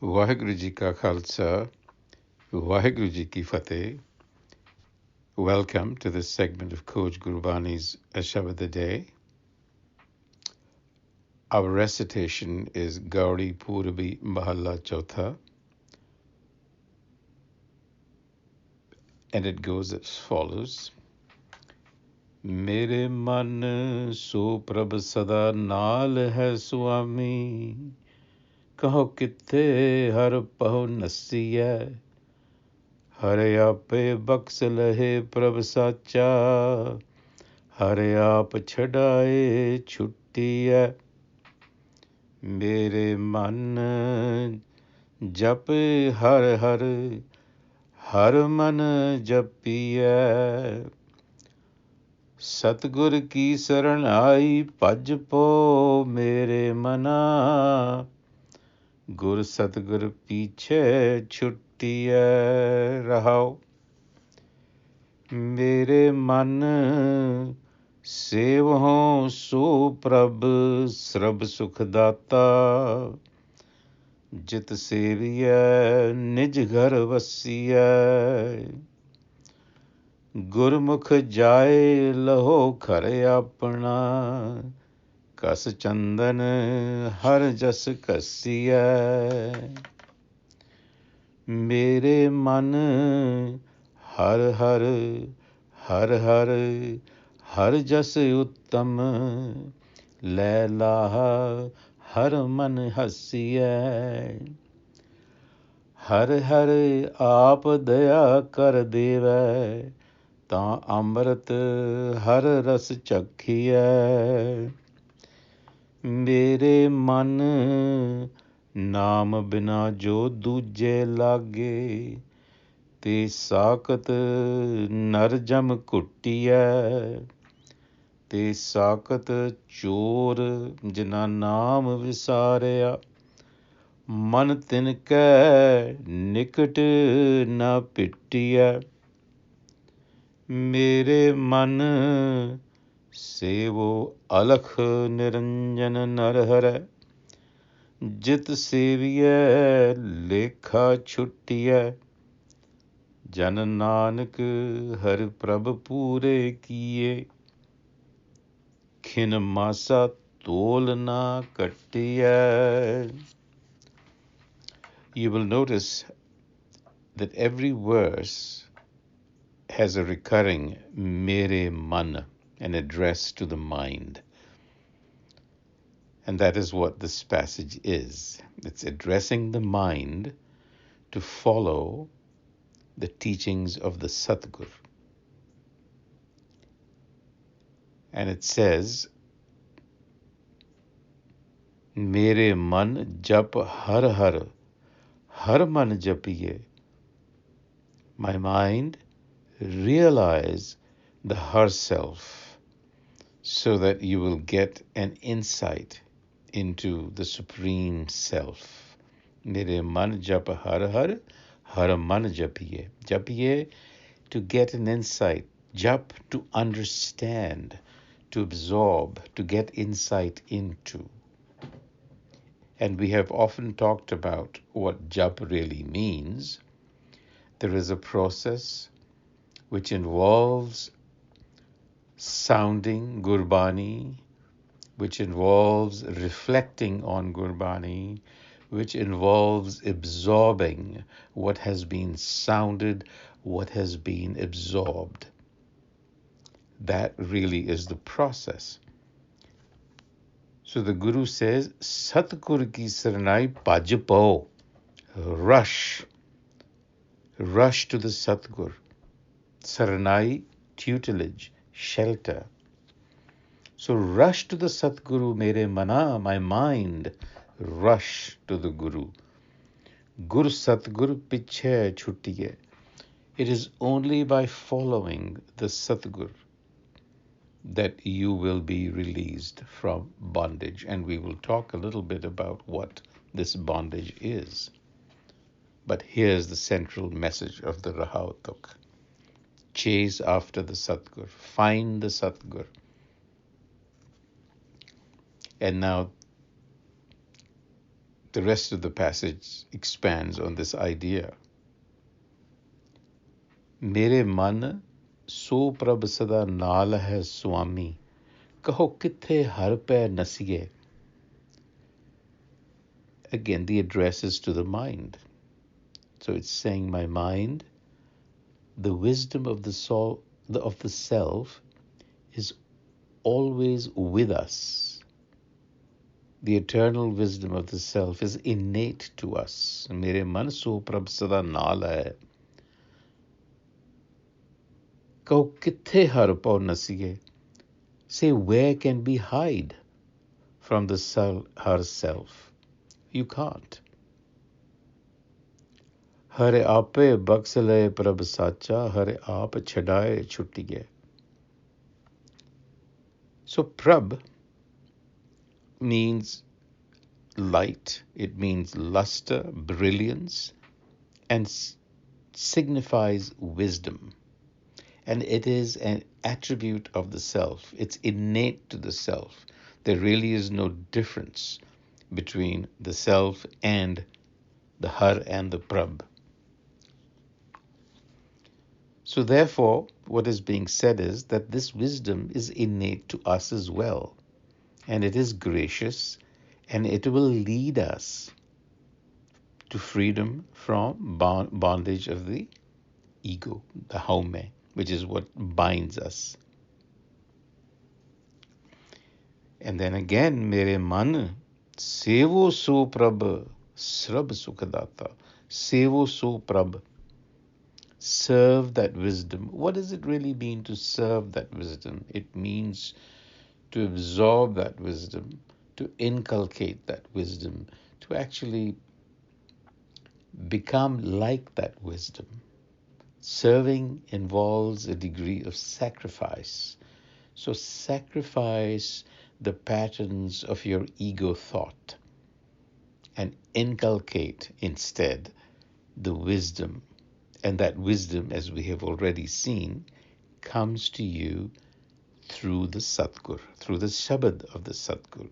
Vaheguru Ji Ka Khalsa, Vaheguru Ji Ki Fateh. Welcome to this segment of Coach Gurbani's a-sabad-a-day. Our recitation is Gaudi Purabi Mahalla Chautha, and it goes as follows. Mere man so Prabh Sada naal hai Swami, kaho kitte har paho nassiya, hare ape baks lahe Prabh sacha, hare aap chhadaye छुट्टिया. मेरे मन जप हर हर हर मन जपिए, सतगुर की शरण आई भज पो मेरे मना, गुर सतगुर पीछे छुट्टिए. रहाओ. मेरे मन सेवहों सो प्रभ सर्ब सुख दाता, जित सेविय निज घर वसिय, गुरमुख जाए लहो खर अपना, कस चंदन हर जस कसिय. मेरे मन हर हर हर हर हर जस उत्तम, लैला हर मन हसिय. हर हर आप दया कर देवै, तां अमृत हर रस चखिय. मेरे मन नाम बिना जो दूजे लागे, ते साकत नर जम कुटिय. ते साकत चोर जिना नाम विसारिया, मन तिनकै निकट न पिटिय. मेरे मन सेवो अलख निरंजन नरहर, जित सेविय लेखा छुट्टिय. जन नानक हर प्रभ पूरे किए, खिन मासा तोल ना कटिय. You will notice that every verse has a recurring mere man, an address to the mind. And that is what this passage is. It's addressing the mind to follow the teachings of the Satgur. And it says, Mere man jap har har, har man japiye. My mind, realize the har self, so that you will get an insight into the Supreme Self. Mere man jap har har, har man japiye. Japiye, to get an insight. Jap, to understand, to absorb, to get insight into. And we have often talked about what jap really means. There is a process which involves sounding Gurbani, which involves reflecting on Gurbani, which involves absorbing what has been sounded, what has been absorbed. That really is the process. So the Guru says, Satgur ki saranai bhaj pao. Rush to the Satgur. Saranai, tutelage, shelter. So rush to the Satguru, mere mana, my mind. Rush to the Guru. Gur Satgur pichhe chutiye. It is only by following the Satgur that you will be released from bondage. And we will talk a little bit about what this bondage is. But here's the central message of the Rahautuk. Chase after the Satgur. Find the Satgur. And now The rest of the passage expands on this idea. Mere man so Prabh Sada naal hai Swami, kaho kithe har pe nasiye. Again, the address is to the mind. So it's saying, my mind, the wisdom of the soul, of the self, is always with us. The eternal wisdom of the self is innate to us. Mere man so Prabh Sada naal hai. Kaho kithe har pau nasiye. Say, where can we hide from the herself? You can't. Hare ape baksale Prabh sacha, hare aap chadaye chuttiye. So Prabh means light, it means luster, brilliance, and signifies wisdom. And it is an attribute of the self. It's innate to the self. There really is no difference between the self and the Har and the Prabh. So therefore, what is being said is that this wisdom is innate to us as well. And it is gracious, and it will lead us to freedom from bondage of the ego, the haume, which is what binds us. And then again, mere man, sevo so Prabh, srab sukhadata. Sevo so Prabh. Serve that wisdom. What does it really mean to serve that wisdom? It means to absorb that wisdom, to inculcate that wisdom, to actually become like that wisdom. Serving involves a degree of sacrifice. So sacrifice the patterns of your ego thought and inculcate instead the wisdom. And that wisdom, as we have already seen, comes to you through the Satgur, through the Shabad of the Satgur.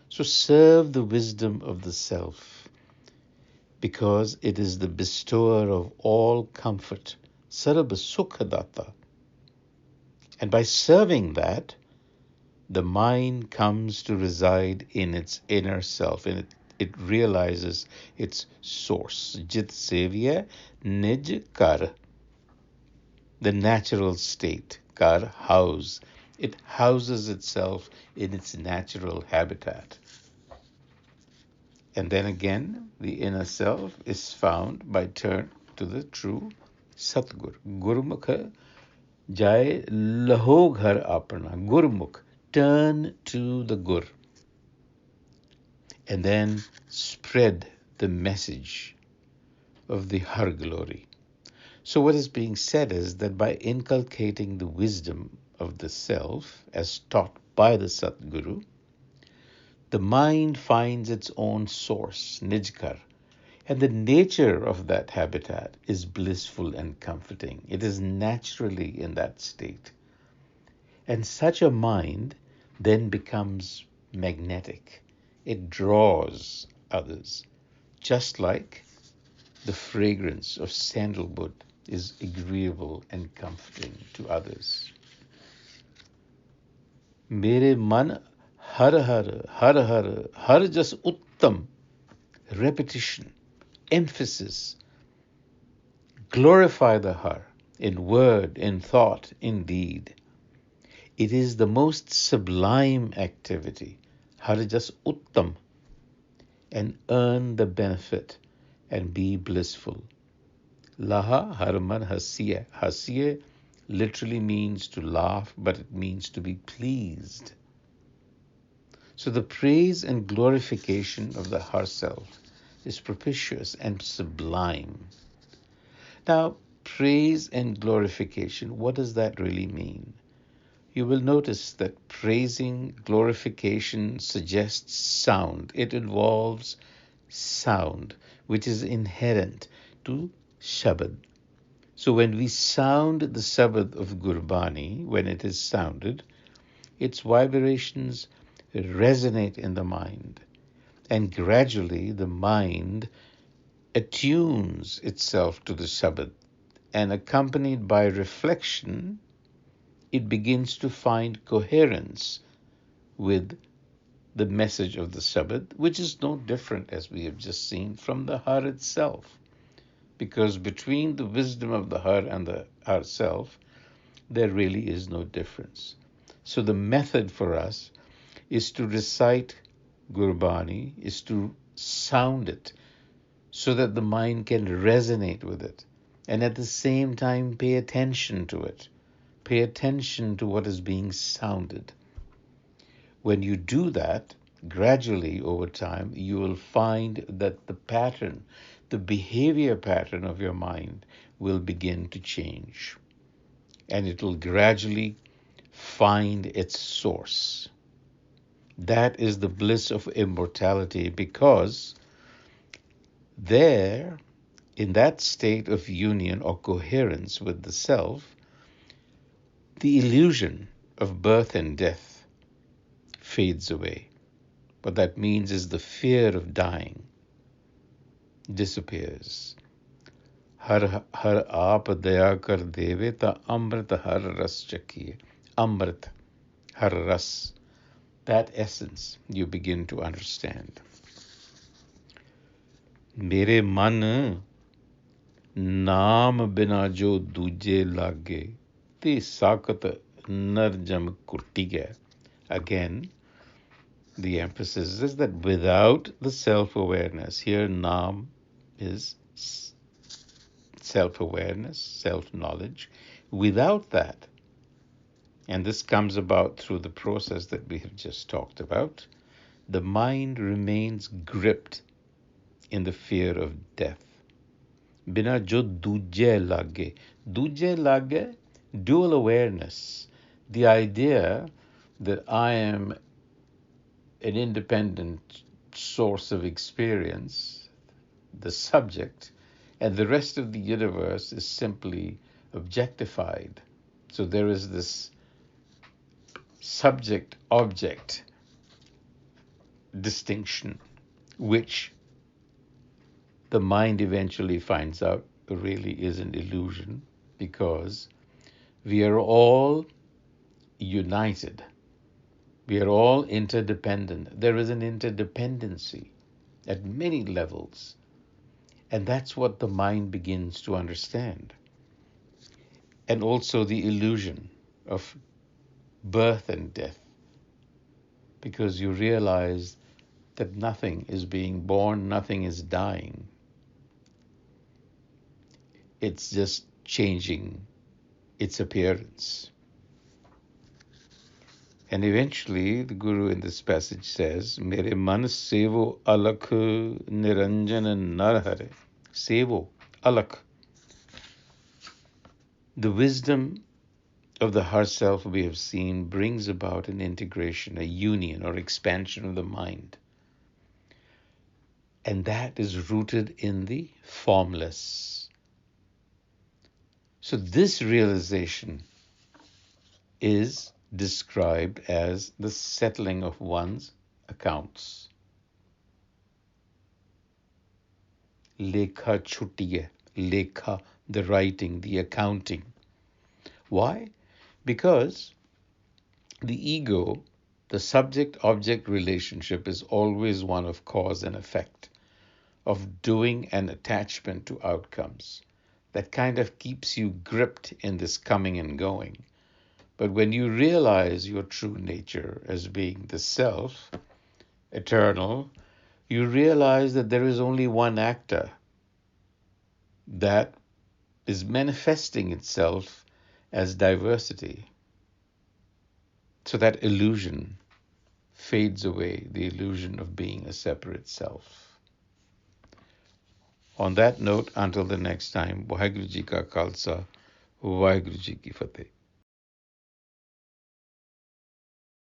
So serve the wisdom of the self, because it is the bestower of all comfort, Sarab Sukhadata. And by serving that, the mind comes to reside in its inner self, and it realizes its source. Jit Sevya Nij Kar, the natural state. Kar, house. It houses itself in its natural habitat. And then again, the inner self is found by turn to the true Satgur. Gurmukha jai laho ghar apna. Gurmukh, turn to the Gur. And then spread the message of the Har glory. So what is being said is that by inculcating the wisdom of the self as taught by the Satguru, the mind finds its own source, Nijkar, and the nature of that habitat is blissful and comforting. It is naturally in that state. And such a mind then becomes magnetic. It draws others, just like the fragrance of sandalwood is agreeable and comforting to others. Mere man har har jas uttam, repetition, emphasis. Glorify the Har in word, in thought, in deed. It is the most sublime activity, har jas uttam, and earn the benefit and be blissful. Laha harman hasiye. Hasiye literally means to laugh, but it means to be pleased. So the praise and glorification of the Har self is propitious and sublime. Now, praise and glorification, what does that really mean? You will notice that praising, glorification suggests sound. It involves sound, which is inherent to Shabad. So when we sound the Sabad of Gurbani, when it is sounded, its vibrations resonate in the mind. And gradually the mind attunes itself to the Shabad, and accompanied by reflection, it begins to find coherence with the message of the Shabad, which is no different, as we have just seen, from the Har itself. Because between the wisdom of the Har and the Har self, there really is no difference. So the method for us is to recite Gurbani, is to sound it so that the mind can resonate with it, and at the same time pay attention to it. Pay attention to what is being sounded. When you do that, gradually over time, you will find that the pattern, the behavior pattern of your mind will begin to change. And it will gradually find its source. That is the bliss of immortality, because there, in that state of union or coherence with the self, the illusion of birth and death fades away. What that means is the fear of dying disappears. Har har aap daya kar deve ta amrit har ras chakiye. Amrit har ras. That essence you begin to understand. Mere man naam bina jo duje lage te sakat narjam kurtiya. Again, the emphasis is that without the self-awareness, here Nam is self-awareness, self-knowledge. Without that, and this comes about through the process that we have just talked about, the mind remains gripped in the fear of death. Bina jo duje lage. Duje lage, dual awareness. The idea that I am an independent source of experience, the subject, and the rest of the universe is simply objectified. So there is this subject-object distinction, which the mind eventually finds out really is an illusion, because we are all united. We are all interdependent. There is an interdependency at many levels. And that's what the mind begins to understand. And also the illusion of birth and death, because you realize that nothing is being born, nothing is dying. It's just changing its appearance. And eventually, the Guru in this passage says, Mere man sevo alakh niranjana narhare. Sevo, alakh. The wisdom of the Har Self we have seen brings about an integration, a union or expansion of the mind. And that is rooted in the formless. So this realization is described as the settling of one's accounts. Lekha chutiye, lekha, the writing, the accounting. Why? Because the ego, the subject-object relationship, is always one of cause and effect, of doing and attachment to outcomes. That kind of keeps you gripped in this coming and going. But when you realize your true nature as being the self, eternal, you realize that there is only one actor that is manifesting itself as diversity. So that illusion fades away, the illusion of being a separate self. On that note, until the next time, Waheguru Ji Ka Khalsa, Waheguru Ji Ki Fateh.